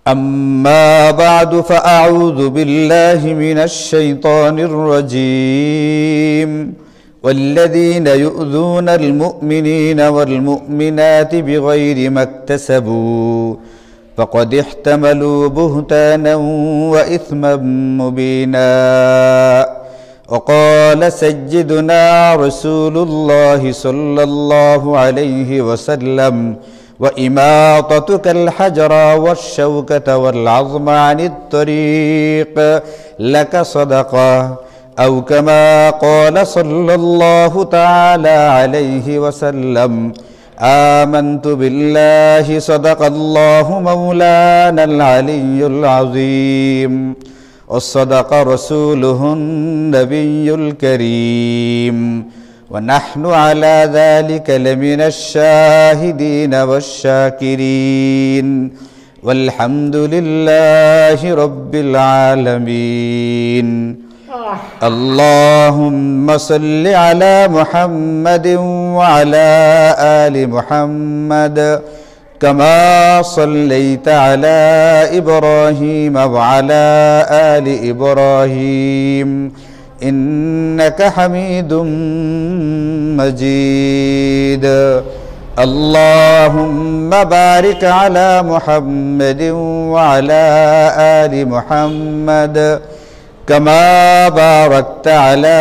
أما بعد فأعوذ بالله من الشيطان الرجيم والذين يؤذون المؤمنين والمؤمنات بغير ما اكتسبوا فقد احتملوا بهتانا وإثما مبينا وقال سيدنا رسول الله صلى الله عليه وسلم وإماطتك الحجر والشوكة والعظم عن الطريق لك صدقة أو كما قال صلى الله تعالى عليه وسلم آمنت بالله صدق الله مولانا العلي العظيم وصدق رسوله النبي الكريم ونحن على ذلك لمن الشاهدين والشاكرين والحمد لله رب العالمين اللهم صل على محمد وعلى آل محمد كما صليت على إبراهيم وعلى آل إبراهيم إنك حميد مجيد اللهم بارك على محمد وعلى آل محمد كما باركت على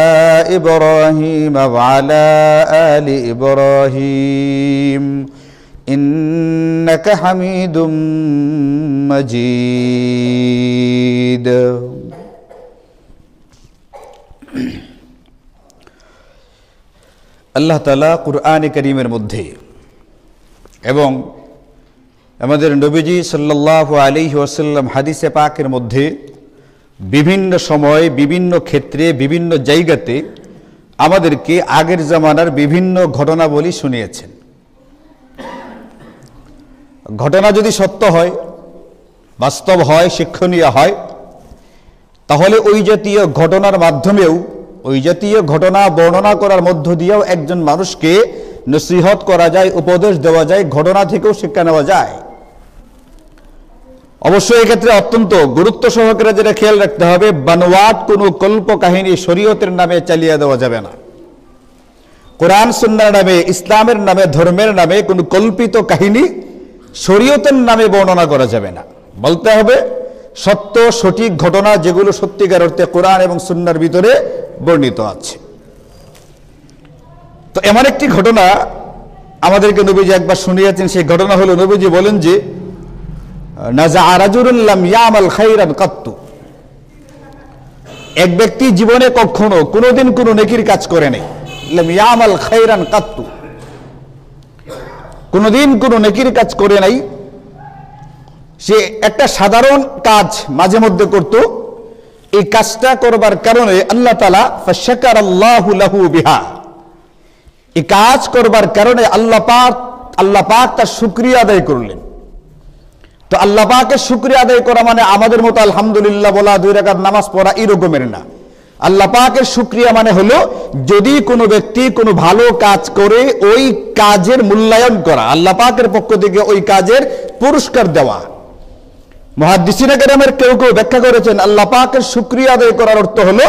إبراهيم وعلى آل إبراهيم إنك حميد مجيد আল্লাহ তাআলা কুরআনে কারীমের মধ্যে এবং আমাদের নবীজি সাল্লাল্লাহু আলাইহি ওয়াসাল্লাম হাদিসে পাকের মধ্যে বিভিন্ন সময় বিভিন্ন ক্ষেত্রে বিভিন্ন জায়গাতে আমাদেরকে আগের জামানার বিভিন্ন ঘটনাবলী শুনিয়েছেন। ঘটনা যদি সত্য হয়, বাস্তব হয়, শিক্ষণীয় হয়, তাহলে ওই জাতীয় ঘটনার মাধ্যমেও ওই জাতীয় ঘটনা বর্ণনা করার মধ্য দিয়েও একজন মানুষকে নসিহত করা যায়, উপদেশ দেওয়া যায়, ঘটনা থেকেও শিক্ষা নেওয়া যায়। অবশ্যই এক্ষেত্রে অত্যন্ত গুরুত্ব সহকারে যেটা খেয়াল রাখতে হবে, বানোয়াট কোনো কল্প কাহিনী শরীয়তের নামে চালিয়ে দেওয়া যাবে না। কোরআন সুন্নাহর নামে, ইসলামের নামে, ধর্মের নামে কোনো কল্পিত কাহিনী শরীয়তের নামে বর্ণনা করা যাবে না। বলতে হবে সত্য সঠিক ঘটনা, যেগুলো সত্যিকার অর্থে কোরআন এবং সুন্নাহর ভিতরে বর্ণিত আছে। তো এমন একটি ঘটনা আমাদেরকে নবীজি একবার শুনিয়েছেন। সেই ঘটনা হলো, নবীজি বলেন যে নাযাআ রাজুলুন লাম ইয়ামাল খায়রান কাত্তু, এক ব্যক্তি জীবনে কখনো কোনোদিন কোনো নেকির কাজ করে নাই। লাম ইয়ামাল খায়রান কাত্তু, কোনোদিন কোনো নেকির কাজ করে নাই। সে একটা সাধারণ কাজ মাঝে মধ্যে করত। এই কাজটা করবার কারণে আল্লাহ তাআলা ফাশাকারাল্লাহু লাহু বিহা, এই কাজ করবার কারণে আল্লাহ পাক তার শুকরিয়া আদায় করলেন। তো আল্লাহ পাকের শুকরিয়া আদায় করা মানে আমাদের মতো আলহামদুলিল্লাহ বলা, 2 রাকাত নামাজ পড়া, এরকমের না। আল্লাহ পাকের শুকরিয়া মানে হলো, যদি কোনো ব্যক্তি কোনো ভালো কাজ করে ওই কাজের মূল্যায়ন করা, আল্লাহ পাকের পক্ষ থেকে ওই কাজের পুরস্কার দেওয়া। মুহাদ্দিসিনে কেরামের কেউ কেউ ব্যাখ্যা করেছেন, আল্লাহ পাকের শুকরিয়া আদায় করার অর্থ হলো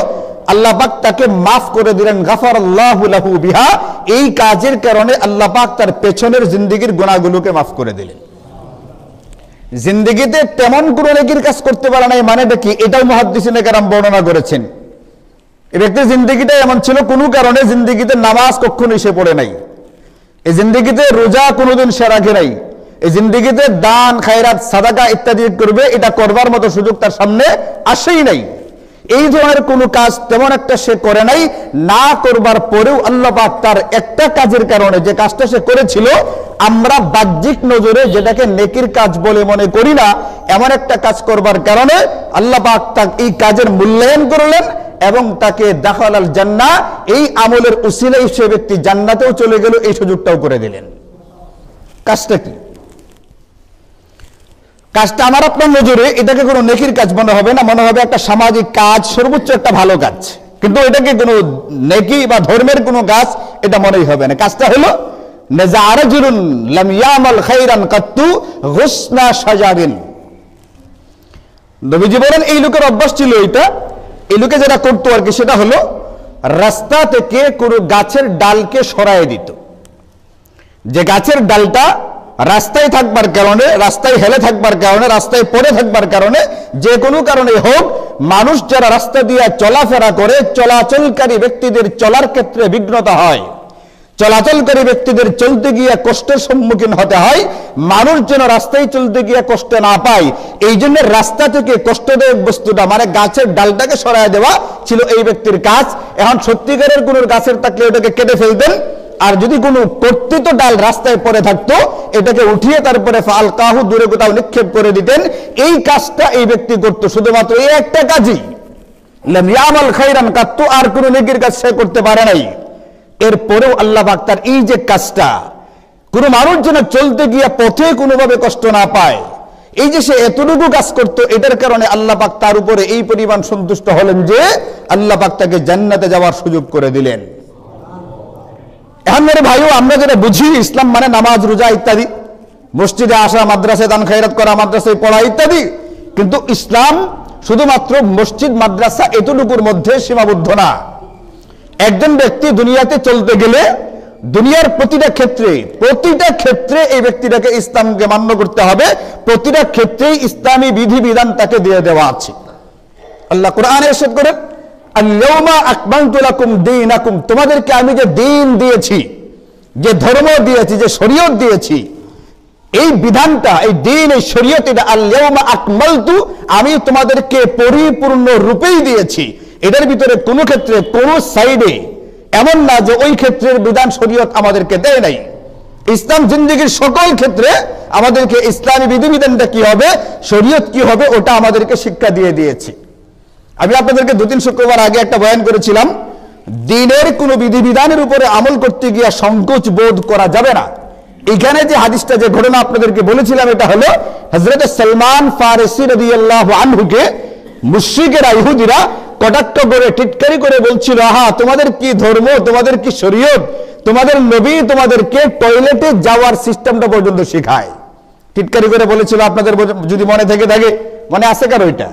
আল্লাহ পাক তাকে মাফ করে দিলেন, গাফারাল্লাহু লাহু বিহা, এই কাজের কারণে আল্লাহ পাক তার পেছনের জিন্দেগীর গুনাহগুলোকে মাফ করে দিলেন। জিন্দেগিতে তেমন কোনো নেকির কাজ করতে পারে নাই, মানেটা কি? এটাও মুহাদ্দিসিনে কেরাম বর্ণনা করেছেন। এই ব্যক্তির জিন্দেগিটা এমন ছিল, কোনো কারণে জিন্দেগিতে নামাজ কখনোই সে পড়ে নাই, এই জিন্দেগিতে রোজা কোনোদিন সে রাখে নাই, এই জিন্দেগিতে দান খায়রাত সাদাকা ইত্যাদি করবে, এটা করবার মতো সুযোগ তার সামনে আসেই নাই। এই ধরনের কোনো কাজ তেমন একটা সে করে নাই। না করবার পরেও আল্লাহ পাক তার একটা কাজের কারণে, যে কাজটা সে করেছিল আমরা বাহ্যিক নজরে যেটাকে নেকির কাজ বলে মনে করি না, এমন একটা কাজ করবার কারণে আল্লাহ পাক তাকে এই কাজের মূল্যায়ন করলেন এবং তাকে দাখালাল জান্নাহ, এই আমলের উসিলায় সে ব্যক্তি জান্নাতেও চলে গেল, এই সুযোগটাও করে দিলেন। কাজটা কি? কাজটা আমার আপনার নজরে এটাকে কোনো নেকির কাজ মনে হবে না, মনে হবে একটা সামাজিক কাজ, সর্বোচ্চ একটা ভালো কাজ, কিন্তু এটাকে কোনো নেকি বা ধর্মের কোনো কাজ এটা মনেই হবে না। কাজটা হলো নাযাআ রাজুলুন লাম ইয়ামাল খায়রান কাত্তু গুসনা শাজারিন, নবীজি বলেন এই লোকের অভ্যাস ছিল এইটা, এই লোকে যেটা করতো আর কি, সেটা হলো রাস্তা থেকে কোনো গাছের ডালকে সরায় দিত। যে গাছের ডালটা রাস্তায় থাকবার কারণে, রাস্তায় হেলে থাকবার কারণে, রাস্তায় পড়ে থাকবার কারণে, যে কোনো কারণে হোক, মানুষ যারা রাস্তা দিয়ে চলাফেরা করে, চলাচলকারী ব্যক্তিদের চলার ক্ষেত্রে বিঘ্নতা হয়, চলাচলকারী ব্যক্তিদের চলতে গিয়ে কষ্টের সম্মুখীন হতে হয়, মানুষ যেন রাস্তায় চলতে গিয়ে কষ্ট না পায়, এই জন্য রাস্তা থেকে কষ্টদায়ক বস্তুটা মানে গাছের ডালটাকে সরায় দেওয়া ছিল এই ব্যক্তির কাজ। এখন সত্যিকারের কোনো গাছের থাকলে ওটাকে কেটে ফেলতেন, আর যদি কোনো কর্তৃত ডাল রাস্তায় পড়ে থাকতো এটাকে উঠিয়ে তারপরে ফালকাহু দূরে কোথাও নিক্ষেপ করে দিতেন। এই কাজটা এই ব্যক্তি করতো, শুধুমাত্র এই একটা কাজই, লাম ইয়ামাল খাইরান কাত্তু, আর কোনো নেকির কাজ সে করতে পারে নাই। এরপরেও আল্লাহ পাক তার এই যে কাজটা, কোনো মানুষ যেন চলতে গিয়ে পথে কোনোভাবে কষ্ট না পায়, এই যে সে এতটুকু কাজ করত, এটার কারণে আল্লাহ পাক তার উপরে এই পরিমাণ সন্তুষ্ট হলেন যে আল্লাহ পাক তাকে জান্নাতে যাওয়ার সুযোগ করে দিলেন। এখন মেরে ভাইও, আমরা যেটা বুঝি ইসলাম মানে নামাজ, রোজা ইত্যাদি, মসজিদে আসা, মাদ্রাসায় দান খয়রাত করা, মাদ্রাসায় পড়া ইত্যাদি, কিন্তু ইসলাম শুধুমাত্র মসজিদ মাদ্রাসা এতটুকুর মধ্যে সীমাবদ্ধ না। একজন ব্যক্তি দুনিয়াতে চলতে গেলে দুনিয়ার প্রতিটা ক্ষেত্রে এই ব্যক্তিটাকে ইসলামকে মান্য করতে হবে, প্রতিটা ক্ষেত্রেই ইসলামী বিধিবিধান তাকে দিয়ে দেওয়া আছে। আল্লাহ কোরআনে ইরশাদ করেন, আল-ইয়াওমা আকমালতু লাকুম দীনাকুম, তোমাদেরকে আমি যে দ্বীন দিয়েছি, যে ধর্ম দিয়েছি, যে শরীয়ত দিয়েছি, এই বিধানটা, এই দ্বীন, এই শরীয়ত, এটা আল-ইয়াওমা আকমালতু, আমি তোমাদেরকে পরিপূর্ণ রূপেই দিয়েছি। এটার ভিতরে কোনো ক্ষেত্রে, কোনো সাইডে এমন না যে ওই ক্ষেত্রের বিধান শরীয়ত আমাদেরকে দেয় নাই। ইসলাম জিন্দেগীর সকল ক্ষেত্রে আমাদেরকে ইসলামী বিধিবিধানটা কি হবে, শরীয়ত কি হবে, ওটা আমাদেরকে শিক্ষা দিয়ে দিয়েছে। আমি আপনাদেরকে 2-3 শুক্রবার আগে একটা বয়ান করেছিলাম, দ্বীনের কোনো বিধিবিধানের উপরে আমল করতে গিয়ে সংকোচ বোধ করা যাবে না। এখানে যে হাদিসটা, যে ঘটনা আপনাদেরকে বলেছিলাম, এটা হলো হযরত সালমান ফারসি রাদিয়াল্লাহু আনহুকে মুশরিকেরা, ইহুদিরা কটাক্ষ করে, টিটকারি করে বলছিল, আহা, তোমাদের কি ধর্ম, তোমাদের কি শরীয়ত, তোমাদের নবী তোমাদেরকে টয়লেটে যাওয়ার সিস্টেমটা পর্যন্ত শেখায়। টিটকারি করে বলেছিল, আপনাদের যদি মনে থেকে থাকে, মনে আছে কার ওইটা?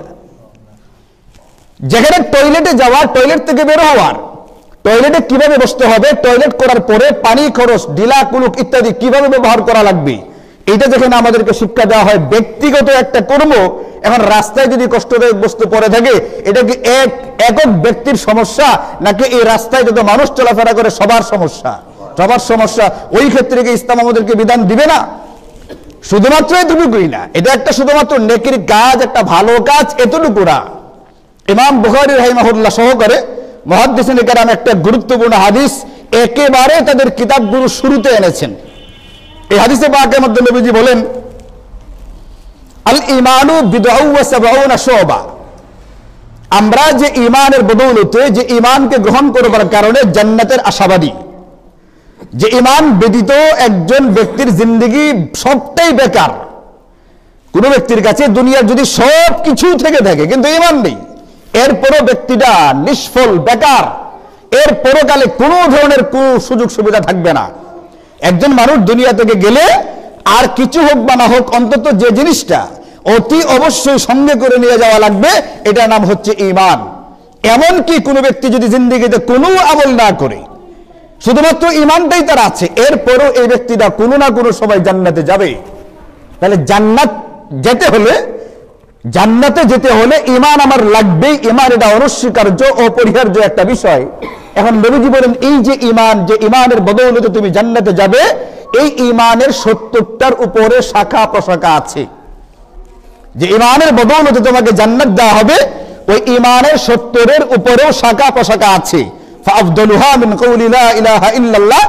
যেখানে টয়লেটে যাওয়া, টয়লেট থেকে বের হওয়ার, টয়লেটে কিভাবে বসতে হবে, টয়লেট করার পরে পানি খরচ, ডিলা কুলুক ইত্যাদি কিভাবে ব্যবহার করা লাগবে, এটা যেখানে আমাদেরকে শিক্ষা দেওয়া হয়, ব্যক্তিগত একটা কর্ম। এখন রাস্তায় যদি কষ্টদায়ক বস্তু পড়ে থাকে, এটা কি একক ব্যক্তির সমস্যা, নাকি এই রাস্তায় যত মানুষ চলাফেরা করে সবার সমস্যা? সবার সমস্যা। ওই ক্ষেত্রে কি ইসলাম আমাদেরকে বিধান দিবে না? শুধুমাত্র এতটুকুই না, এটা একটা শুধুমাত্র নেকির কাজ, একটা ভালো কাজ, এতটুকু না। ইমাম বুখারী রাহিমাহুল্লাহ সহকারে মুহাদ্দিসিনে কেরাম একটা গুরুত্বপূর্ণ হাদিস একেবারে তাদের কিতাবগুলো শুরুতে এনেছেন। এই হাদিসে পাকের মধ্যে নবীজি বলেন, আল ঈমানু বিদউ ওয়া সাবউনা শুবা, আমরা যে ঈমানের বদৌলতে, যে ঈমানকে গ্রহণ করবার কারণে জান্নাতের আশাবাদী, যে ঈমান ব্যতীত একজন ব্যক্তির জিন্দেগি সবটাই বেকার। কোন ব্যক্তির কাছে দুনিয়ার যদি সব কিছু থেকে থাকে কিন্তু ঈমান নেই, এরপরও ব্যক্তিটা নিষ্ফল, বেকার, এর পরকালে কোনো ধরনের কোনো সুযোগ সুবিধা থাকবে না। একজন মানুষ দুনিয়া থেকে গেলে আর কিছু হোক বা না হোক, অন্তত যে জিনিসটা অতি অবশ্যই সঙ্গে করে নিয়ে যাওয়া লাগবে, এটার নাম হচ্ছে ঈমান। এমনকি কোনো ব্যক্তি যদি জিন্দেগিতে কোনো আমল না করে, শুধুমাত্র ঈমানটাই তার আছে, এরপরও এই ব্যক্তিটা কোনো না কোনো সময় জান্নাতে যাবে। তাহলে জান্নাতে যেতে হলে ঈমান আমার লাগবেই। ঈমান এটা অনস্বীকার্য, অপরিহার্য একটা বিষয়। এখন নবীজি বলেন, এই যে ঈমান, যে ঈমানের বদৌলতে তুমি জান্নাতে যাবে, এই ঈমানের 70টার উপরে শাখা প্রশাখা আছে। যে ঈমানের বদৌলতে তোমাকে জান্নাত দেওয়া হবে, ওই ঈমানের 70-এর উপরেও শাখা প্রশাখা আছে। ফাআফদালুহা মিন কওলি লা ইলাহা ইল্লাল্লাহ,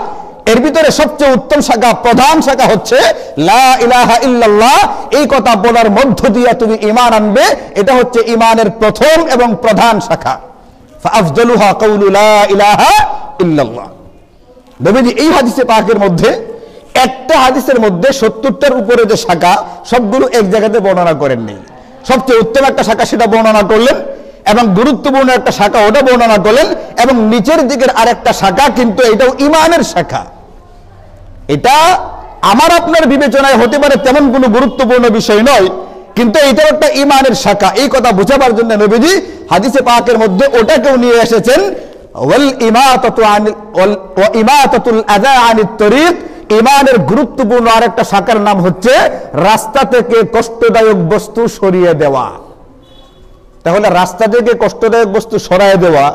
এর ভিতরে সবচেয়ে উত্তম শাখা, প্রধান শাখা হচ্ছে লা ইলাহা ইল্লাল্লাহ। এই কথা বলার মধ্য দিয়ে তুমি ঈমান আনবে, এটা হচ্ছে ঈমানের প্রথম এবং প্রধান শাখা। ফাআফদালুহা কওলু লা ইলাহা ইল্লাল্লাহ। নবীজি এই হাদিসে পাকের মধ্যে, একটা হাদিসের মধ্যে 70টার উপরে যে শাখা, সবগুলো এক জায়গাতে বর্ণনা করেননি। সবচেয়ে উত্তম একটা শাখা সেটা বর্ণনা করলেন, এবং গুরুত্বপূর্ণ একটা শাখা ওটা বর্ণনা করলেন, এবং নিচের দিকের আরেকটা শাখা, কিন্তু এটাও ঈমানের শাখা। এটা আমার আপনার বিবেচনায় হতে পারে তেমন কোনো গুরুত্বপূর্ণ বিষয় নয়, কিন্তু এটা একটা ইমানের শাখা। এই কথা বোঝাবার জন্য নবীজি হাদিসে পাকের মধ্যে ওটাকেও নিয়ে এসেছেন, ওয়াল ইমাতাতুল আযা আনিত তরিক। ইমানের গুরুত্বপূর্ণ আরেকটা শাখার নাম হচ্ছে রাস্তা থেকে কষ্টদায়ক বস্তু সরিয়ে দেওয়া। তাহলে রাস্তা থেকে কষ্টদায়ক বস্তু সরায় দেওয়া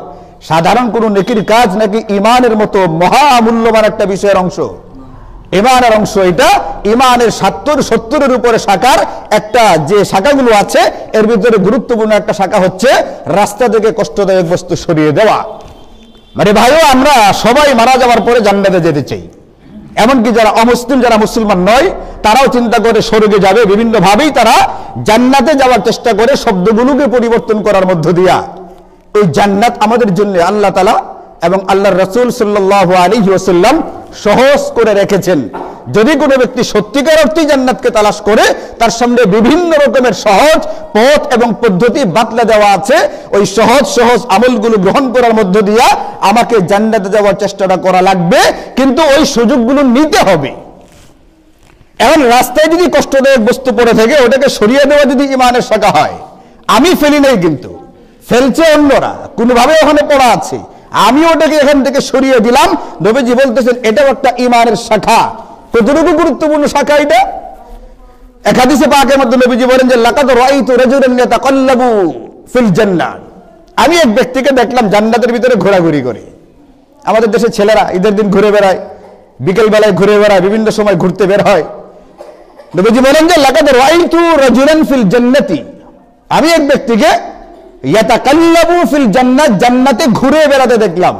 সাধারণ কোনো নেকির কাজ নাকি ইমানের মতো মহামূল্যবান একটা বিষয়ের অংশ? ইমানের অংশ এটা। ইমানের 70-70-এর উপরে শাখার একটা যে শাখাগুলো আছে এর ভিতরে গুরুত্বপূর্ণ একটা শাখা হচ্ছে রাস্তা থেকে কষ্টদায়ক বস্তু সরিয়ে দেওয়া। মানে ভাইও, আমরা সবাই মারা যাওয়ার পরে জান্নাতে যেতে চাই। এমনকি যারা অমুসলিম, যারা মুসলমান নয়, তারাও চিন্তা করে স্বর্গে যাবে। বিভিন্ন ভাবেই তারা জান্নাতে যাওয়ার চেষ্টা করে শব্দগুলোকে পরিবর্তন করার মধ্য দিয়া। এই জান্নাত আমাদের জন্য আল্লাহ তাআলা এবং আল্লাহর রাসূল সাল্লাল্লাহু আলাইহি ওয়াসাল্লাম সহজ করে রেখেছেন। যদি কোনো ব্যক্তি সত্যিকার অর্থে জান্নাতকে তালাশ করে, তার সামনে বিভিন্ন রকমের সহজ পথ এবং পদ্ধতি বাতলে দেওয়া আছে। ওই সহজ সহজ আমলগুলো গ্রহণ করার মধ্য দিয়া আমাকে জান্নাতে যাওয়ার চেষ্টাটা করা লাগবে, কিন্তু ওই সুযোগগুলো নিতে হবে। এখন রাস্তায় যদি কষ্টদায়ক বস্তু পড়ে থাকে, ওটাকে সরিয়ে দেওয়া যদি ইমানের শাখা হয়, আমি ফেলি নাই, কিন্তু ফেলছে অন্যরা, কোনোভাবে ওখানে পড়া আছে, আমি ওটাকে এখান থেকে সরিয়ে দিলাম। নবীজি বলতেছেন এটাও একটা ইমানের শাখা। কতটুকু গুরুত্বপূর্ণ শাখা এটা? এক হাদিসে পাকের মধ্যে নবীজি বলেন যে লাকাদ রাআইতু রাজুলান ইয়াতাকাল্লাবু ফিল জান্নাহ। আমি এক ব্যক্তিকে দেখলাম জান্নাতের ভিতরে ঘোরাঘুরি করে। আমাদের দেশে ছেলেরা ঈদের দিন ঘুরে বেড়ায়, বিকেল বেলায় ঘুরে বেড়ায়, বিভিন্ন সময় ঘুরতে বের হয়। নবীজি বলেন যে লাকাদ রাআইতু রাজুলান ফিল জান্নাতি, আমি এক ব্যক্তিকে ইয়াতাকাল্লাবু ফিল জান্নাহ, জান্নাতে ঘুরে বেড়াতে দেখলাম।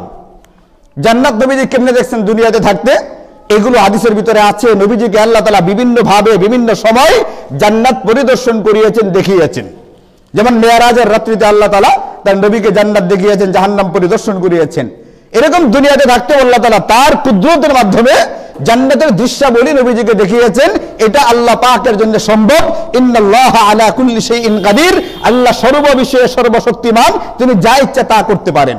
জান্নাত নবীজি কেমনে দেখছেন দুনিয়াতে থাকতে? এগুলো হাদিসের ভিতরে আছে। নবীজিকে আল্লাহ তাআলা বিভিন্ন ভাবে বিভিন্ন সময় জান্নাত পরিদর্শন করিয়েছেন, দেখিয়েছেন। যেমন মেরাজের রাত্রিতে আল্লাহ তাআলা তার নবীকে জান্নাত দেখিয়েছেন, জাহান্নাম পরিদর্শন করিয়েছেন। এরকম দুনিয়াতে থাকতে আল্লাহ তাআলা তার কুদরতের মাধ্যমে জান্নাতের দৃশ্যাবলী নবীজিকে দেখিয়েছেন। এটা আল্লাহ পাকের জন্য সম্ভব। ইন্নাল্লাহা আলা কুল্লি শাইইন কাদির, আল্লাহ সর্ববিষয়ে সর্বশক্তিমান, তিনি যা ইচ্ছা তা করতে পারেন।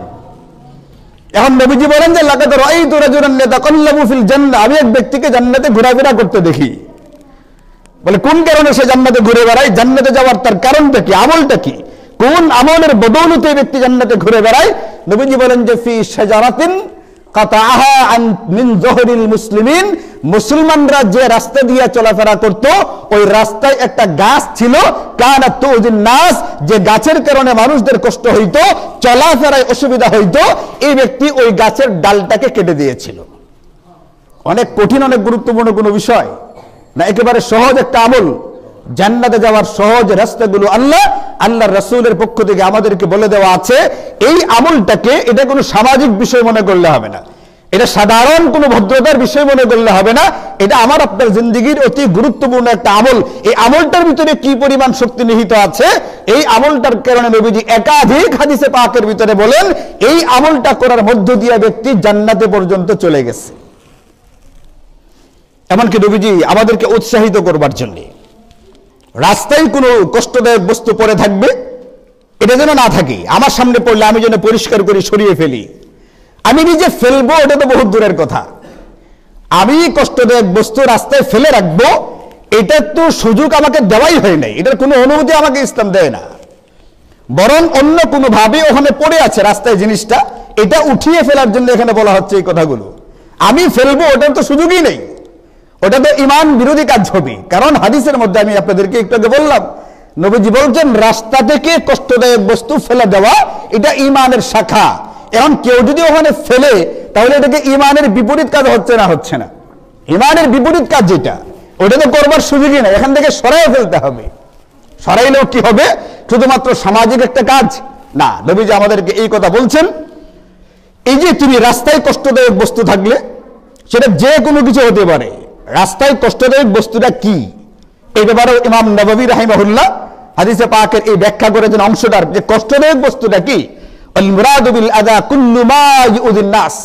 এখন নবীজি বলেন যে লাকাদ রাআইতু রাজুলান ইয়াতাকাল্লাবু ফিল জান্নাহ, আমি এক ব্যক্তিকে জান্নাতে ঘোরাফেরা করতে দেখি। বলে কোন কারণে সে জান্নাতে ঘুরে বেড়ায়? জান্নাতে যাওয়ার তার কারণটা কি, আমলটা কি, কোন আমলের বদৌলতে ব্যক্তি জান্নাতে ঘুরে বেড়ায়? নবীজি বলেন যে ফি শাজারাতিন কাতাআহা আন মিন যুহরিল মুসলিমিন, মুসলমানরা যে রাস্তা দিয়ে চলাফেরা করত ওই রাস্তায় একটা গাছ ছিল, কানাত তুযিন নাস, যে গাছের কারণে মানুষদের কষ্ট হইতো, চলাফেরায় অসুবিধা হইতো, এই ব্যক্তি ওই গাছের ডালটাকে কেটে দিয়েছিল। অনেক কঠিন, অনেক গুরুত্বপূর্ণ কোনো বিষয় না, একেবারে সহজ একটা আমল। জান্নাতে যাওয়ার সহজ রাস্তাগুলো আল্লাহর রাসূলের পক্ষ থেকে আমাদেরকে বলে দেওয়া আছে। এই আমলটাকে এটা কোনো সামাজিক বিষয় মনে করলে হবে না, এটা সাধারণ কোনো ভদ্রতার বিষয় মনে করলে হবে না। এটা আমার আপনার জিন্দেগির অতি গুরুত্বপূর্ণ একটা আমল। এই আমলটার ভিতরে কি পরিমাণ শক্তি নিহিত আছে, এই আমলটার কারণে নবীজি একাধিক হাদিসে পাকের ভিতরে বলেন এই আমলটা করার মধ্য দিয়ে ব্যক্তি জান্নাতে পর্যন্ত চলে গেছে। এমনকি নবীজি আমাদেরকে উৎসাহিত করবার জন্য রাস্তায় কোনো কষ্টদায়ক বস্তু পড়ে থাকবে, এটা যেন না থাকে। আমার সামনে পড়লে আমি যেন পরিষ্কার করে সরিয়ে ফেলি। আমি নিজে ফেলবো এটা তো বহুত দূরের কথা, আমি কষ্টদায়ক বস্তু রাস্তায় ফেলে রাখবো, এটার তো সুযোগ আমাকে দেওয়াই হয় নাই, এটার কোনো অনুমতি আমাকে ইসলাম দেয় না। বরং অন্য কোনো ভাবে ওখানে পড়ে আছে রাস্তায় জিনিসটা, এটা উঠিয়ে ফেলার জন্য এখানে বলা হচ্ছে এই কথাগুলো। আমি ফেলবো ওটার তো সুযোগই নেই, ওটা তো ঈমান বিরোধী কাজ হবে। কারণ হাদিসের মধ্যে আমি আপনাদেরকে একটু আগে বললাম, নবীজি বলছেন রাস্তা থেকে কষ্টদায়ক বস্তু ফেলে দেওয়া এটা ঈমানের শাখা। এখন কেউ যদি ওখানে ফেলে তাহলে এটাকে ঈমানের বিপরীত কাজ হচ্ছে না? হচ্ছে না। ঈমানের বিপরীত কাজ যেটা, ওটা তো করবার সুযোগই নেই, এখান থেকে সরাই ফেলতে হবে। সরাইলেও কি হবে? শুধুমাত্র সামাজিক একটা কাজ না। নবীজি আমাদেরকে এই কথা বলছেন, এই যে তুমি রাস্তায় কষ্টদায়ক বস্তু থাকলে, সেটা যে কোনো কিছু হতে পারে। রাস্তায় কষ্টদায়ক বস্তুটা কি, এই ব্যাপারে ইমাম নববী রাহিমাহুল্লাহ হাদিসে পাকের এই ব্যাখ্যা করেছেন অংশটার, যে কষ্টদায়ক বস্তুটা কি। আল মুরাদু বিল আযা কুল্লু মা ইউযিন নাস,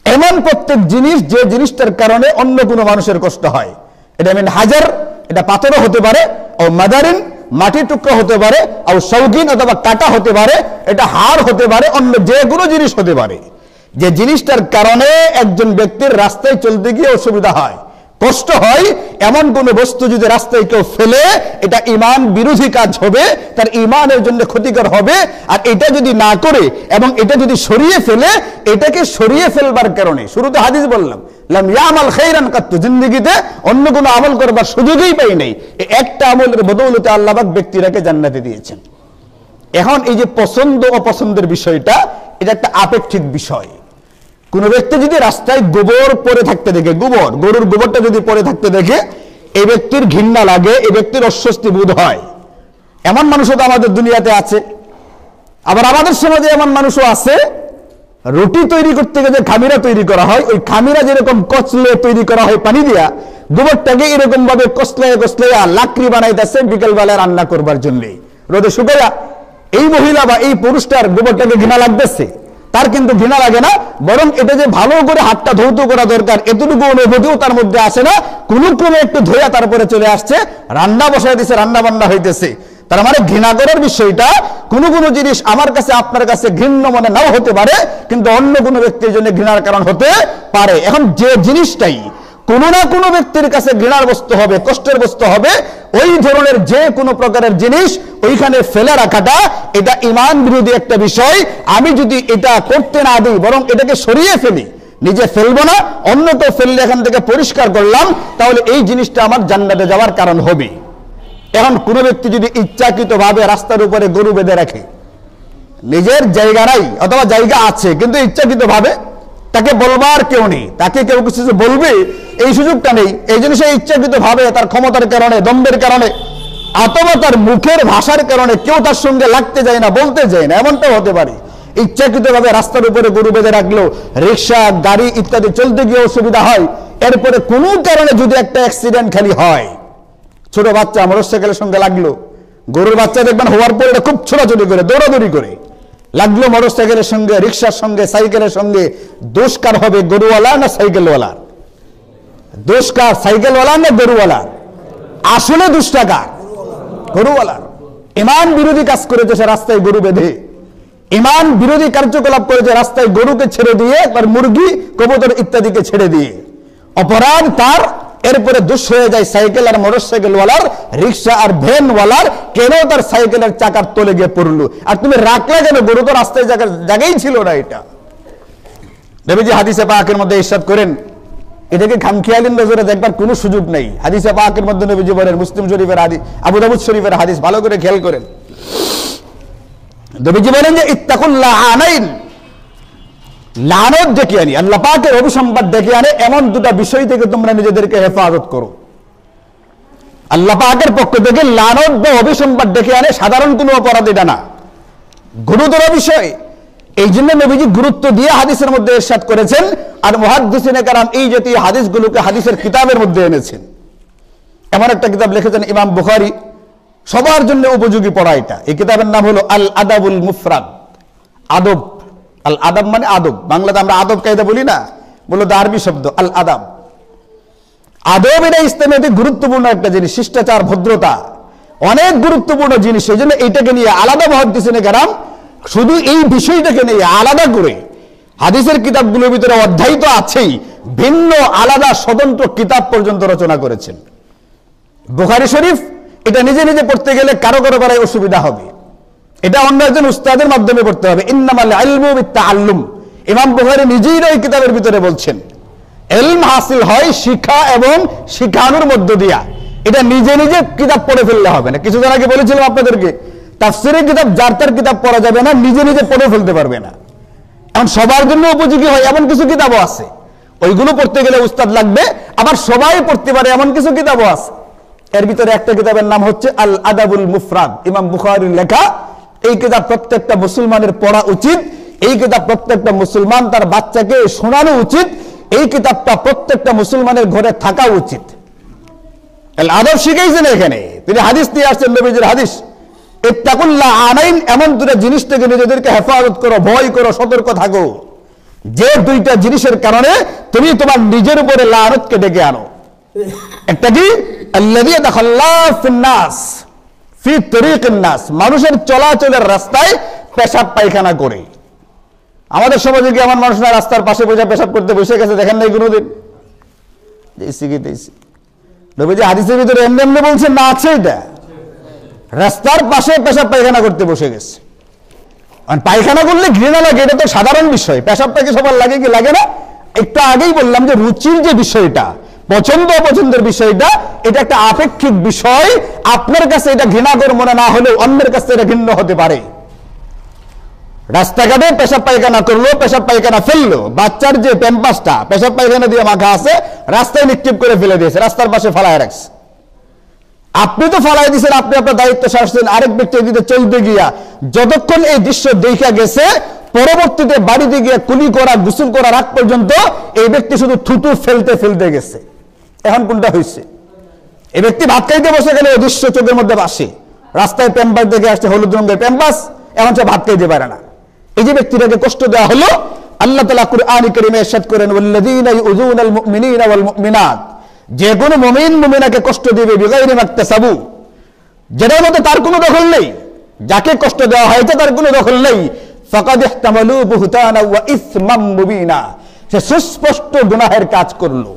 এমন প্রত্যেক জিনিস যে জিনিসটার কারণে অন্য কোনো মানুষের কষ্ট হয়। এটা মিন হাজার, এটা পাথরও হতে পারে, ও মাদারিন, মাটির টুকরো হতে পারে, ও শৌকিন অথবা কাটা হতে পারে, এটা হাড় হতে পারে, অন্য যে কোনো জিনিস হতে পারে। যে জিনিসটার কারণে একজন ব্যক্তির রাস্তায় চলতে গিয়ে অসুবিধা হয়, কষ্ট হয় এমন কোন বস্তু যদি রাস্তায় কেউ ফেলে, এটা ঈমান বিরোধী কাজ হবে, তার ঈমানের জন্য ক্ষতিকর হবে। আর এটা যদি না করে এবং এটা যদি সরিয়ে ফেলে, এটাকে সরিয়ে ফেলবার কারণে, শুরুতে হাদিস বললাম, লাম ইয়ামাল খাইরান কাত্তু, জিন্দেগিতে অন্য কোনো আমল করবার সুযোগই পাই নাই, এই একটা আমলের বদৌলতে আল্লাহ পাক ব্যক্তিরাকে জান্নাতে দিয়েছেন। এখন এই যে পছন্দ অপছন্দের বিষয়টা, এটা একটা আপেক্ষিক বিষয়। কোন ব্যক্তি যদি রাস্তায় গোবর পড়ে থাকতে দেখে, গরুর গোবরটা যদি পড়ে থাকতে দেখে, এই ব্যক্তির ঘৃণা লাগে, এই ব্যক্তির অস্বস্তি বোধ হয়। এমন মানুষও তো আমাদের দুনিয়াতে আছে। আবার আমাদের সমাজে এমন মানুষও আছে, রুটি তৈরি করতে গেলে খামিরা তৈরি করা হয়, ওই খামিরা যেরকম কচলে তৈরি করা হয় পানি দিয়া, গোবরটাকে এরকম ভাবে কচলাইয়া লাকড়ি বানাইতেছে বিকেল বেলায় রান্না করবার জন্য, রোদে শুকাইয়া। এই মহিলা বা এই পুরুষটার গোবরটাকে ঘৃণা লাগতেছে, তার কিন্তু ঘৃণা লাগে না, বরং এটা যে ভালো করে হাতটা ধৌত করা দরকার, এতটুকু অনুভূতিও তার মধ্যে আসে না। কোন ক্রমে একটু ধোয়া তারপরে চলে আসছে, রান্না বসাই দিছে, রান্না বান্না হইতেছে। তার মানে ঘৃণা করার বিষয়টা, কোন জিনিস আমার কাছে আপনার কাছে ঘৃণ্য মনে নাও হতে পারে, কিন্তু অন্য কোনো ব্যক্তির জন্য ঘৃণার কারণ হতে পারে। এখন যে জিনিসটাই কোন না কোন ব্যক্তির কাছে ঘৃণার বস্তু হবে, কষ্টের বস্তু হবে, ওই ধরনের যে কোনো প্রকারের জিনিস ওইখানে ফেলে রাখাটা, এটা ঈমান বিরোধী একটা বিষয়। আমি যদি এটা করতে না দিই, বরং এটাকে সরিয়ে ফেলি, নিজে ফেলবো না, অন্যকে ফেললে এখান থেকে পরিষ্কার করলাম, তাহলে এই জিনিসটা আমার জান্নাতে যাওয়ার কারণ হবে। এখন কোন ব্যক্তি যদি ইচ্ছাকৃতভাবে রাস্তার উপরে গরু বেঁধে রাখে, নিজের জায়গা নাই অথবা জায়গা আছে কিন্তু ইচ্ছাকৃতভাবে, তাকে বলবার কেউ নেই, তাকে কেউ কিছু বলবে এই সুযোগটা নেই, এই জন্য সে ইচ্ছাকৃতভাবে তার ক্ষমতার কারণে, দম্ভের কারণে অথবা তার মুখের ভাষার কারণে কেউ তার সঙ্গে লাগতে যায় না, বলতে যায় না, এমনটাও হতে পারে। ইচ্ছাকৃতভাবে রাস্তার উপরে গরু বেঁধে রাখলো, রিক্সা গাড়ি ইত্যাদি চলতে গিয়ে অসুবিধা হয়, এরপরে কোনো কারণে যদি একটা অ্যাক্সিডেন্ট খালি হয়, ছোট বাচ্চা মোটরসাইকেলের সঙ্গে লাগলো, গরুর বাচ্চা দেখবেন হওয়ার পরে এটা খুব ছোটাছুটি করে, দৌড়াদৌড়ি করে লাগলো মোটরসাইকেলের সঙ্গে, রিক্সার সঙ্গে, সাইকেলের সঙ্গে, দোষ কার হবে, গরুওয়ালা না সাইকেলওয়ালা? দোষ কার, সাইকেলওয়ালা না গরুওয়ালা? আসলে দোষটা কার? গরুওয়ালার। ঈমান বিরোধী কাজ করেছে সে রাস্তায় গরু বেঁধে, ঈমান বিরোধী কার্যকলাপ করেছে রাস্তায় গরুকে ছেড়ে দিয়ে, একবার মুরগি কবুতর ইত্যাদিকে ছেড়ে দিয়ে। অপরাধ তার, এরপরে দোষ হয়ে যায় সাইকেল আর মোটরসাইকেলওয়ালার, রিক্সা আর ভ্যানওয়ালার, কেন তার সাইকেলের চাকার তলে গিয়ে পড়লো, আর তুমি রাখলে কেন? গরু তো রাস্তায় জায়গাই ছিল না। এটা নবীজি হাদিসে পাকের মধ্যে ইরশাদ করেন, এটাকে খামখেয়ালি নজরে দেখবার কোনো সুযোগ নেই। হাদিসে পাকের মধ্যে নবীজি বলেন, মুসলিম শরীফের হাদিস, আবু দাউদ শরীফের হাদিস, ভালো করে খেয়াল করেন। নবীজি বলেন যে ইত্তাকুল লাআনাইন, লানত ডেকে আনি, আল্লাহ পাকের অভিসম্পাদ ডেকে আনে এমন দুটা বিষয় থেকে তোমরা নিজেদেরকে হেফাজত করো। আল্লাহ পাকের পক্ষ থেকে লানত বা অভিসম্পাদ ডেকে আনে সাধারণ কোনো অপরাধ এটা না, গুরুতর বিষয়। এই জন্য নবীজি গুরুত্ব দিয়ে হাদিসের মধ্যে ইরশাদ করেছেন, আর মুহাদ্দিসিনে কেরাম এই জাতীয় হাদিসগুলোকে হাদিসের কিতাবের মধ্যে এনেছেন। এমন একটা কিতাব লিখেছেন ইমাম বুখারী, সবার জন্য উপযোগী পড়া এটা। এই কিতাবের নাম হলো আল আদাবুল মুফরাদ, আদব। আল আদাব মানে আদব, বাংলাতে আমরা আদব কায়দা বলি না, বলো আরবি শব্দ আল আদাব। আদব এটা ইসলামের অতি গুরুত্বপূর্ণ একটা জিনিস, শিষ্টাচার, ভদ্রতা, অনেক গুরুত্বপূর্ণ জিনিস। এই জন্য এইটাকে নিয়ে আলাদা মুহাদ্দিসিনে কেরাম শুধু এই বিষয়টাকে নিয়ে আলাদা করে হাদিসের কিতাবগুলোর ভিতরে অধ্যায় তো আছেই, ভিন্ন আলাদা স্বতন্ত্র কিতাব পর্যন্ত রচনা করেছেন। বুখারী শরীফ এটা নিজে নিজে পড়তে গেলে কারো কারো করায় অসুবিধা হবে, এটা অন্য একজন উস্তাদের মাধ্যমে পড়তে হবে। ইন্নামাল ইলমু বিত্তাআল্লুম, ইমাম বুখারী নিজেই এই কিতাবের ভিতরে বলছেন, ইলম হাসিল হয় শিক্ষা এবং শিখানোর মধ্য দিয়া। এটা নিজে নিজে কিতাব পড়ে ফেললে হবে না। কিছুদিন আগে বলেছিলাম আপনাদেরকে, তাফসীরের কিতাব যার তার কিতাব পড়া যাবে না, নিজে নিজে পড়ে ফেলতে পারবে না। এখন সবার জন্য উপযোগী হয় এমন কিছু কিতাবও আছে, ওইগুলো পড়তে গেলে উস্তাদ লাগবে। আবার সবাই পড়তে পারে এমন কিছু কিতাবও আছে। এর ভিতরে একটা কিতাবের নাম হচ্ছে আল আদাবুল মুফরাদ, ইমাম বুখারীর লেখা। এই কিতাব প্রত্যেকটা মুসলমানের পড়া উচিত, এই কিতাব প্রত্যেকটা মুসলমান তার বাচ্চাকে শোনানো উচিত, এই কিতাবটা প্রত্যেকটা মুসলমানের ঘরে থাকা উচিত। আদব শিখাইছেন এখানে, তিনি হাদিস নিয়ে আসছেন, নবীজির হাদিস। ইত্তাকুল লাআনাইন, এমন দুটো জিনিস থেকে নিজেদেরকে হেফাজত করো, ভয় করো, সতর্ক থাকো, যে দুইটা জিনিসের কারণে তুমি তোমার নিজের উপরে লাআনতকে ডেকে আনো। একটা কি? আল্লাযী দাখাল্লাহু ফিন নাস ফি তরিকিন নাস, মানুষের চলাচলের রাস্তায় পেশাব পায়খানা করে। আমাদের সমাজে কি এমন মানুষরা রাস্তার পাশে বসে পেশাব করতে বসে গেছে, দেখেন নাই কোনোদিন? নবীজি হাদিসের ভিতরে এমনি এমনি বলছেন না, আছে এটা। রাস্তার পাশে পেশাব পায়খানা করতে বসে গেছে। পায়খানা করলে ঘৃণা লাগে, এটা তো সাধারণ বিষয়। পেশাবটাকে সবার লাগে কি লাগে না? একটু আগেই বললাম যে রুচির যে বিষয়টা, পছন্দ অপছন্দের বিষয়টা, এটা একটা আপেক্ষিক বিষয়। আপনার কাছে এটা ঘৃণাকর মনে না হলেও অন্যের কাছে এটা ঘৃণ্য হতে পারে। রাস্তাঘাটে পেশাব পায়খানা করলো, পেশাব পায়খানা ফেললো, বাচ্চার যে প্যাম্পাসটা পেশাব পায়খানা দিয়ে মাখা আছে রাস্তায় নিক্ষেপ করে ফেলে দিয়েছে, রাস্তার পাশে ফালায় রাখছে। আপনি তো ফালাই দিয়েছেন, আপনি আপনার দায়িত্ব সারছেন, আরেক ব্যক্তি এদিকে চলতে গিয়া যতক্ষণ এই দৃশ্য দেখা গেছে, পরবর্তীতে বাড়িতে গিয়ে কুলি করা, গোসল করার আগ পর্যন্ত এই ব্যক্তি শুধু থুতু ফেলতে ফেলতে গেছে। এখন কোনটা হয়েছে? এই ব্যক্তি ভাত খাইতে বসে গেলে এই দৃশ্য চোখের মধ্যে ভাসে, রাস্তায় প্যাম্পাস দেখে আসছে, হলুদ রঙের প্যাম্পাস, এখন সে ভাত খাইতে পারে না। এই যে ব্যক্তিটাকে কষ্ট দেওয়া হলো, আল্লাহ তাআলা কুরআনে কারীমে ইরশাদ করেন, ওয়াল্লাযীনা ইউযুনাল মুমিনিনা ওয়াল মুমিনাত, যে কোনো মুমিন মুমিনাকে কষ্ট দিবে বিগাইরি মাকতাসাবু, যেটার মধ্যে তার কোনো দখল নেই, যাকে কষ্ট দেওয়া হয়েছে তার কোনো দখল নেই, ফাকাদ ইহতামালু বুহতানা ওয়া ইসমাম মুবিনা, সে সুস্পষ্ট গুনাহের কাজ করলো।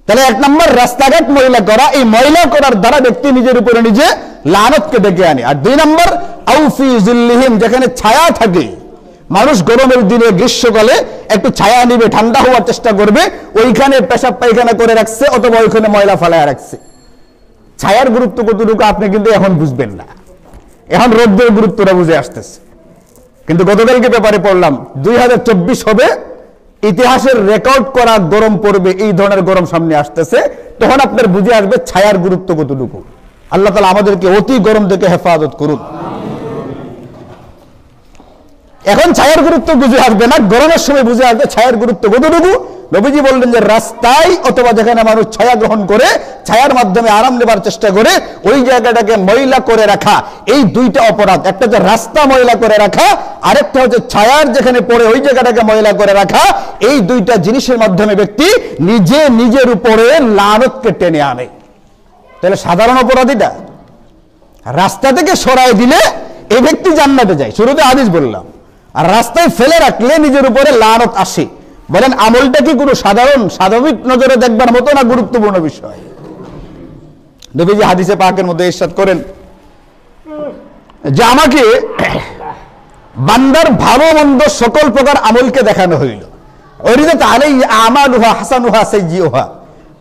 তাহলে এক নম্বর রাস্তাঘাট ময়লা করা, এই ময়লা করার দ্বারা ব্যক্তি নিজের উপরে নিজে লানতকে ডেকে আনে। আর দুই নম্বর আউফি জিল্লিহিম, যেখানে ছায়া থাকে, মানুষ গরমের দিনে গ্রীষ্মকালে একটু ছায়া নিবে, ঠান্ডা হওয়ার চেষ্টা করবে, ওইখানে পেশাব পায়খানা করে রাখছে অথবা ওইখানে ময়লা ফালায় রাখছে। ছায়ার গুরুত্ব কতটুকু আপনি কিন্তু এখন বুঝবেন না, এখন রোদ্রের গুরুত্বটা বুঝে আসতেছে। কিন্তু গতকালকে ব্যাপারে পড়লাম 2024 হবে, ইতিহাসের রেকর্ড করা গরম পড়বে, এই ধরনের গরম সামনে আসতেছে, তখন আপনার বুঝে আসবে ছায়ার গুরুত্ব কতটুকু। আল্লাহ তাআলা আমাদেরকে অতি গরম থেকে হেফাজত করুন। এখন ছায়ার গুরুত্ব বুঝে আসবে না, গরমের সময় বুঝে আসবে ছায়ার গুরুত্ব কতটুকু। নবীজি বললেন যে রাস্তায় অথবা যেখানে মানুষ ছায়া গ্রহণ করে, ছায়ার মাধ্যমে আরাম নেবার চেষ্টা করে, ওই জায়গাটাকে ময়লা করে রাখা, এই দুইটা অপরাধ। একটা হচ্ছে রাস্তা ময়লা করে রাখা, আরেকটা হচ্ছে ছায়ার যেখানে পড়ে ওই জায়গাটাকে ময়লা করে রাখা। এই দুইটা জিনিসের মাধ্যমে ব্যক্তি নিজে নিজের উপরে লানতকে টেনে আনে। তাহলে সাধারণ অপরাধীটা রাস্তা থেকে সরাই দিলে এই ব্যক্তি জান্নাতে যায়, শুরুতে হাদিস বললাম। আর রাস্তায় ফেলে রাখলে নিজের উপরে লানত আসে। বলেন আমলটা কি কোনো সাধারণ স্বাভাবিক নজরে দেখবার মতো না গুরুত্বপূর্ণ বিষয়? নবীজি হাদিসে পাকের মধ্যে ইরশাদ করেন যে আমাকে বান্দার ভালো মন্দ সকল প্রকার আমলকে দেখানো হইল, ওরিদাত আলাইহি আমালুহা হাসানুহা সাইয়্যুহা,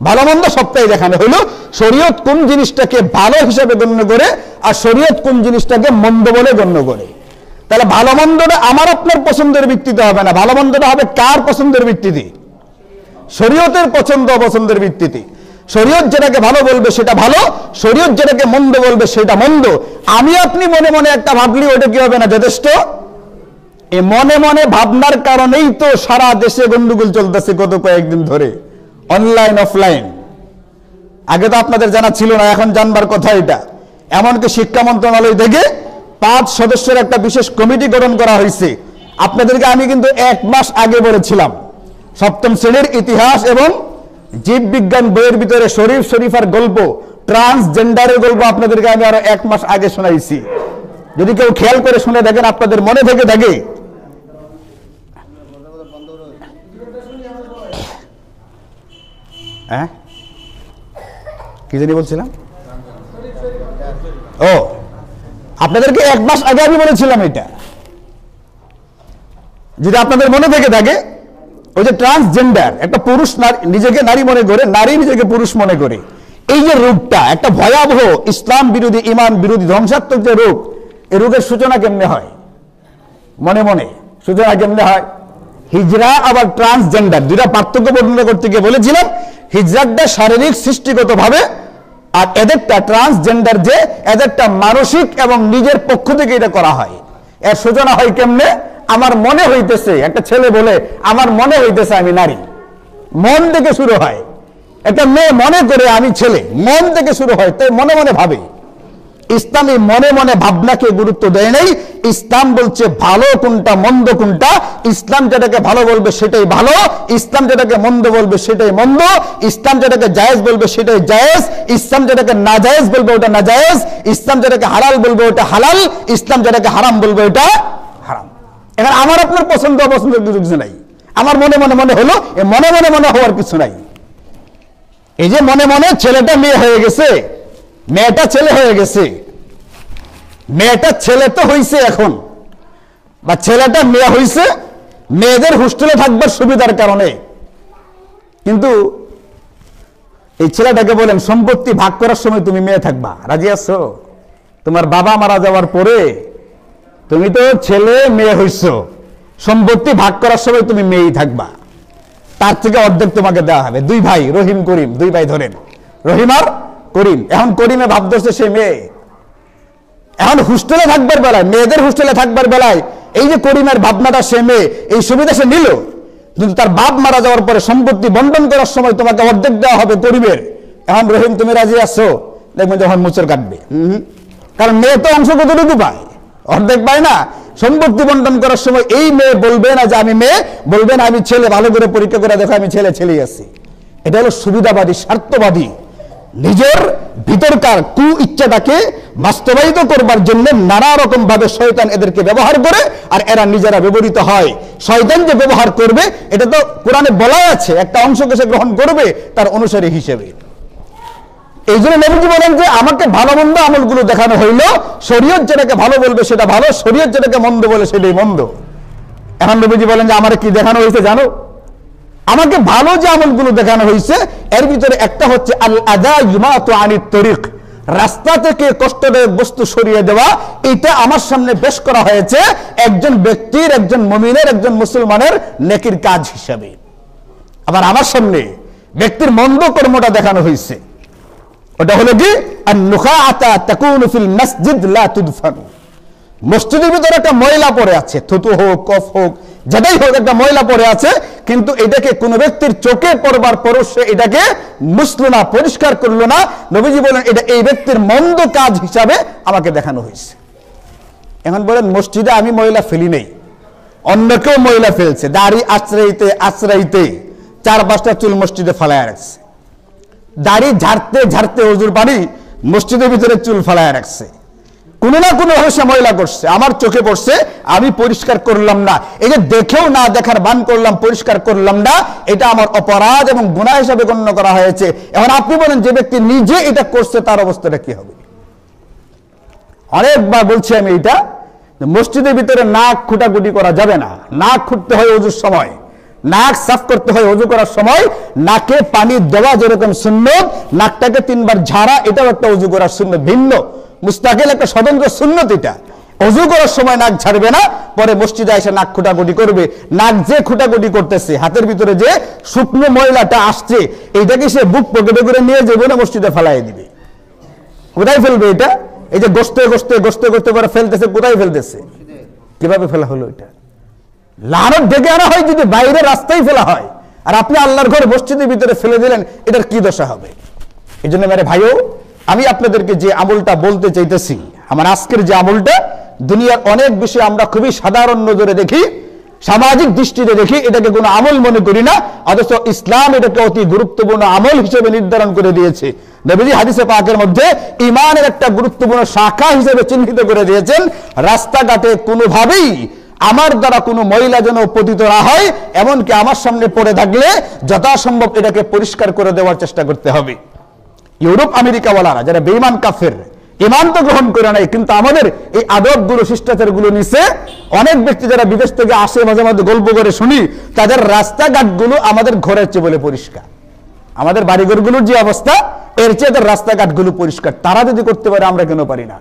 ভালো মন্দ সবটাই দেখানো হইল। শরীয়ত কোন জিনিসটাকে ভালো হিসেবে গণ্য করে আর শরীয়ত কোন জিনিসটাকে মন্দ বলে গণ্য করে। তাহলে ভালো মন্দটা আমার আপনার পছন্দের ভিত্তিতে হবে না, ভালো মন্দটা হবে কার পছন্দের ভিত্তিতে? শরীয়তের পছন্দ অপছন্দের ভিত্তিতে। শরীয়ত যেটাকে ভালো বলবে সেটা ভালো, শরীয়ত যেটাকে মন্দ বলবে সেটা মন্দ। আমি আপনি মনে মনে একটা ভাবলি ওটা কি হবে না যথেষ্ট? এই মনে মনে ভাবনার কারণেই তো সারা দেশে গন্ডগোল চলতেছে গত কয়েকদিন ধরে, অনলাইন অফলাইন। আগে তো আপনাদের জানা ছিল না, এখন জানবার কথা এটা। এমনকি শিক্ষা মন্ত্রণালয় থেকে 5 সদস্যের একটা বিশেষ কমিটি গঠন করা হয়েছে। আপনাদেরকে আমি কিন্তু 1 মাস আগে বলেছিলাম, 7ম শ্রেণীর ইতিহাস এবং জীববিজ্ঞান বইয়ের ভিতরে শরীফ শরীফার গল্প, ট্রান্সজেন্ডারের গল্প আপনাদেরকে আমি আরো 1 মাস আগে শোনাইছি। যদি কেউ খেয়াল করে শুনে দেখেন, আপনাদের মনে থেকে থাকে। হ্যাঁ, কি জানি বলছিলাম? ও, আপনাদেরকে 1 মাস আগে আমি বলেছিলাম এটা, যদি আপনাদের মনে থেকে থাকে। ওই যে ট্রান্সজেন্ডার, একটা পুরুষ নিজেকে নারী মনে করে, নারী নিজেকে পুরুষ মনে করে, এই যে রোগটা একটা ভয়াবহ ইসলাম বিরোধী, ইমান বিরোধী, ধ্বংসাত্মক যে রোগ, এই রোগের সূচনা কেমনে হয়? মনে মনে সূচনা কেমনে হয়? হিজরা আবার ট্রান্সজেন্ডার দুইটা পার্থক্য বর্ণনা করতে গিয়ে বলেছিলাম, হিজরাটা শারীরিক সৃষ্টিগত ভাবে, আর এদেরটা ট্রান্সজেন্ডার যে এদেরটা মানসিক এবং নিজের পক্ষ থেকে এটা করা হয়। এর সূচনা হয় কেমনে? আমার মনে হইতেছে, একটা ছেলে বলে আমার মনে হইতেছে আমি নারী, মন থেকে শুরু হয়। একটা মেয়ে মনে করে আমি ছেলে, মন থেকে শুরু হয়, তাই মনে মনে ভাবে। ইসলাম এই মনে মনে ভাবনাকে গুরুত্ব দেয় নাই। ইসলাম বলছে ভালো কোনটা মন্দ কোনটা, ইসলাম যেটাকে ভালো বলবে সেটাই ভালো, ইসলাম যেটাকে মন্দ বলবে সেটাই মন্দ, ইসলাম যেটাকে জায়েজ বলবে সেটাই জায়েজ, ইসলাম যেটাকে নাজায়েজ বলবে ওটা নাজায়েজ, ইসলাম যেটাকে হালাল বলবে ওটা হালাল, ইসলাম যেটাকে হারাম বলবে ওটা হারাম। এখন আমার আপনার পছন্দ অপছন্দের কিছু নাই, আমার মনে মনে মনে হলো, মনে মনে মনে হওয়ার কিছু নাই। এই যে মনে মনে ছেলেটা মেয়ে হয়ে গেছে, মেয়েটা ছেলে হয়ে গেছে, মেয়েটা ছেলে তো হইছে এখন, বা ছেলেটা মেয়ে হইছে মেয়েদের হোস্টেলে থাকবার সুবিধার কারণে। কিন্তু এই ছেলেটাকে বলেন সম্পত্তি ভাগ করার সময় তুমি মেয়ে থাকবা, রাজি আছো? তোমার বাবা মারা যাওয়ার পরে তুমি তো ছেলে মেয়ে হইছো, সম্পত্তি ভাগ করার সময় তুমি মেয়েই থাকবা, তার থেকে অর্ধেক তোমাকে দেওয়া হবে। দুই ভাই রহিম করিম, দুই ভাই ধরেন, রহিম আর করিম। এখন করিমে ভাব ধরছে সে মেয়ে, এখন হোস্টেলে থাকবার বেলায়, মেয়েদের হোস্টেলে থাকবার বেলায় এই যে করিমের ভাবনাটা সে মেয়ে, এই সুবিধা সে নিল, কিন্তু তার বাপ মারা যাওয়ার পরে সম্পত্তি বন্টন করার সময় তোমাকে অর্ধেক দেওয়া হবে করিমের। এখন রহিম তুমি রাজি আছো? দেখবেন যখন মুচর কাটবে, কারণ মেয়ে তো অংশ কতটুকু পায়, অর্ধেক পায় না। সম্পত্তি বন্টন করার সময় এই মেয়ে বলবে না যে আমি মেয়ে, বলবে না আমি ছেলে, ভালো করে পরীক্ষা করে দেখো আমি ছেলে, ছেলেই আছি। এটা হলো সুবিধাবাদী, স্বার্থবাদী, নিজের ভিতরকার কু ইচ্ছাটাকে বাস্তবায়িত করবার জন্য নানা রকম ভাবে শয়তান এদেরকে ব্যবহার করে, আর এরা নিজেরা ব্যবহৃত হয়। শয়তান যে ব্যবহার করবে এটা তো কোরআনে বলা আছে, একটা অংশকে সে গ্রহণ করবে তার অনুসারী হিসেবে। এই জন্য নবীজি বলেন যে আমাকে ভালো মন্দ আমলগুলো দেখানো হইলো, শরীয়ত যেটাকে ভালো বলবে সেটা ভালো, শরীয়ত যেটাকে মন্দ বলে সেটাই মন্দ। এখন নবীজি বলেন যে আমার কি দেখানো হয়েছে জানো? আমাকে ভালো যে আমলগুলো দেখানো হয়েছে এর ভিতরে একটা হচ্ছে আল আদা ইমাতু আনিত তরিক, রাস্তা থেকে কষ্টদায়ক বস্তু সরিয়ে দেওয়া। এটা আমার সামনে পেশ করা হয়েছে একজন ব্যক্তির, একজন মুমিনের, একজন মুসলমানের নেকির কাজ হিসাবে। আবার আমার সামনে ব্যক্তির মন্দ কর্মটা দেখানো হয়েছে, ওটা হলো কি আন-নুখাআতা তাকুনু ফিল মসজিদ লা তুদফানু। মসজিদের ভিতরে একটা ময়লা পড়ে আছে, থুতু হোক কফ হোক যেটাই হোক, একটা ময়লা পড়ে আছে, কিন্তু এটাকে কোনো ব্যক্তির চোখে পড়বার পর সে এটাকে মুছলো না, পরিষ্কার করলো না। নবীজি বলেন এটা এই ব্যক্তির মন্দ কাজ হিসাবে আমাকে দেখানো হয়েছে। এখন বলেন মসজিদে আমি ময়লা ফেলি নেই, অন্য কেউ ময়লা ফেলছে, দাড়ি আশ্রাইতে আশ্রাইতে 4-5টা চুল মসজিদে ফালায় রাখছে, দাড়ি ঝাড়তে ঝাড়তে ওজুর পানি মসজিদের ভিতরে চুল ফালায় রাখছে, কোনো না কোনো ভাবে সে ময়লা করছে, আমার চোখে পড়ছে, আমি পরিষ্কার করলাম না। এই যে দেখেও না দেখার ভান করলাম, পরিষ্কার করলাম না, এটা আমার অপরাধ এবং গুনাহ হিসাবে গণ্য করা হয়েছে। এখন আপনি বলেন যে ব্যক্তি নিজে এটা করছে তার অবস্থাটা কি হবে? অনেকবার বলছি আমি এটা, মসজিদের ভিতরে নাক খুঁটাকুটি করা যাবে না, নাক খুঁটতে হয় ওজুর সময়, নাক সাফ করতে হয় ওযু করার সময়, নাকে পানি দেওয়া যেরকম সুন্নত, নাকটাকে 3 বার ঝাড়া এটাও একটা ওযু করার সুন্নত, ভিন্ন মুস্তাকিল একটা স্বতন্ত্র সুন্নত। এটা ওযু করার সময় নাক ঝাড়বে না, পরে মসজিদে এসে নাক খুঁটাকুটি করবে। নাক যে খুঁটাকুটি করতেছে, হাতের ভিতরে যে শুকনো ময়লাটা আসছে, এইটাকে সে বুক পকেটে করে নিয়ে যাবে না, মসজিদে ফেলাই দিবে। কোথায় ফেলবে এটা? এই যে গোস্তে গোস্তে গোস্তে গোস্তে করে ফেলতেছে, কোথায় ফেলতেছে? কিভাবে ফেলা হলো? এটা লানত ডেকে আনা হয় যদি বাইরে রাস্তায় ফেলা হয়, আর আপনি আল্লাহর ঘর মসজিদের ভিতরে ফেলে দিলেন, এটার কি দশা হবে? এই জন্য মেরে ভাইও, আমি আপনাদেরকে যে আমলটা বলতে চাইতেছি, আমার আজকের যে আমলটা, দুনিয়ার অনেক বিষয় আমরা খুবই সাধারণ নজরে দেখি, সামাজিক দৃষ্টিতে দেখি, এটাকে কোনো আমল মনে করি না, অথচ ইসলাম এটাকে অতি গুরুত্বপূর্ণ আমল হিসেবে নির্ধারণ করে দিয়েছে। নবীজি হাদিসে পাকের মধ্যে ঈমানের একটা গুরুত্বপূর্ণ শাখা হিসেবে চিহ্নিত করে দিয়েছেন, রাস্তাঘাটে কোনোভাবেই আমার দ্বারা কোনো ময়লা যেন পতিত না হয়, এমনকি আমার সামনে পড়ে থাকলে যথাসম্ভব এটাকে পরিষ্কার করে দেওয়ার চেষ্টা করতে হবে। ইউরোপ আমেরিকাওয়ালারা যারা বেঈমান কাফের, ঈমান তো গ্রহণ করে নাই, কিন্তু আমাদের এই আদবগুলো শিষ্টাচারগুলো নিছে। অনেক ব্যক্তি যারা বিদেশ থেকে আসে, মাঝে মাঝে গল্প করে শুনি, তাদের রাস্তাঘাটগুলো আমাদের ঘরের চেয়ে বলে পরিষ্কার। আমাদের বাড়িঘরগুলোর যে অবস্থা, এর চেয়ে তাদের রাস্তাঘাটগুলো পরিষ্কার। তারা যদি করতে পারে, আমরা কেন পারি না?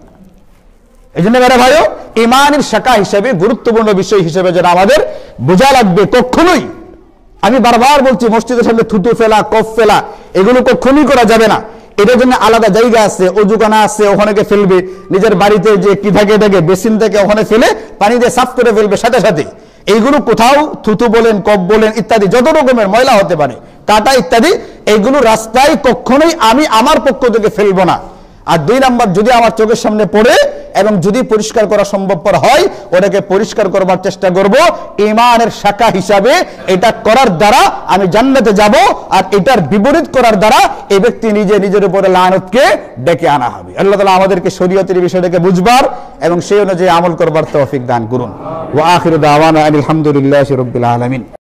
এই জন্য মেরে ভাইও, ঈমানের শাখা হিসেবে, গুরুত্বপূর্ণ বিষয় হিসেবে যেটা আমাদের বোঝা লাগবে, কখনোই, আমি বারবার বলছি, মসজিদের সামনে থুতু ফেলা, কফ ফেলা, এগুলো কখনোই করা যাবে না। এটার জন্য আলাদা জায়গা আছে, অজুখানা আছে, ওখানে ফেলবে। নিজের বাড়িতে যে কি থাকে এটাকে বেসিন থেকে ওখানে ফেলে পানি দিয়ে সাফ করে ফেলবে সাথে সাথে। এইগুলো কোথাও থুতু বলেন, কফ বলেন ইত্যাদি যত রকমের ময়লা হতে পারে, কাটা ইত্যাদি, এইগুলো রাস্তায় কখনোই আমি আমার পক্ষ থেকে ফেলবো না। আর 2 নাম্বার, যদি আমার চোখের সামনে পড়ে এবং যদি পরিষ্কার করা সম্ভবপর হয়, ওটাকে পরিষ্কার করবার চেষ্টা করব। ঈমানের শাখা হিসাবে এটা করার দ্বারা আমি জান্নাতে যাব, আর এটার বিপরীত করার দ্বারা এই ব্যক্তি নিজের উপরে লানতকে ডেকে আনা হবে। আল্লাহ তাআলা আমাদেরকে শরীয়তের বিষয়টাকে বুঝবার এবং সেই অনুযায়ী আমল করবার তৌফিক দান করুন। ওয়া আখিরু দাওয়ানা আলহামদুলিল্লাহি রাব্বিল আলামিন।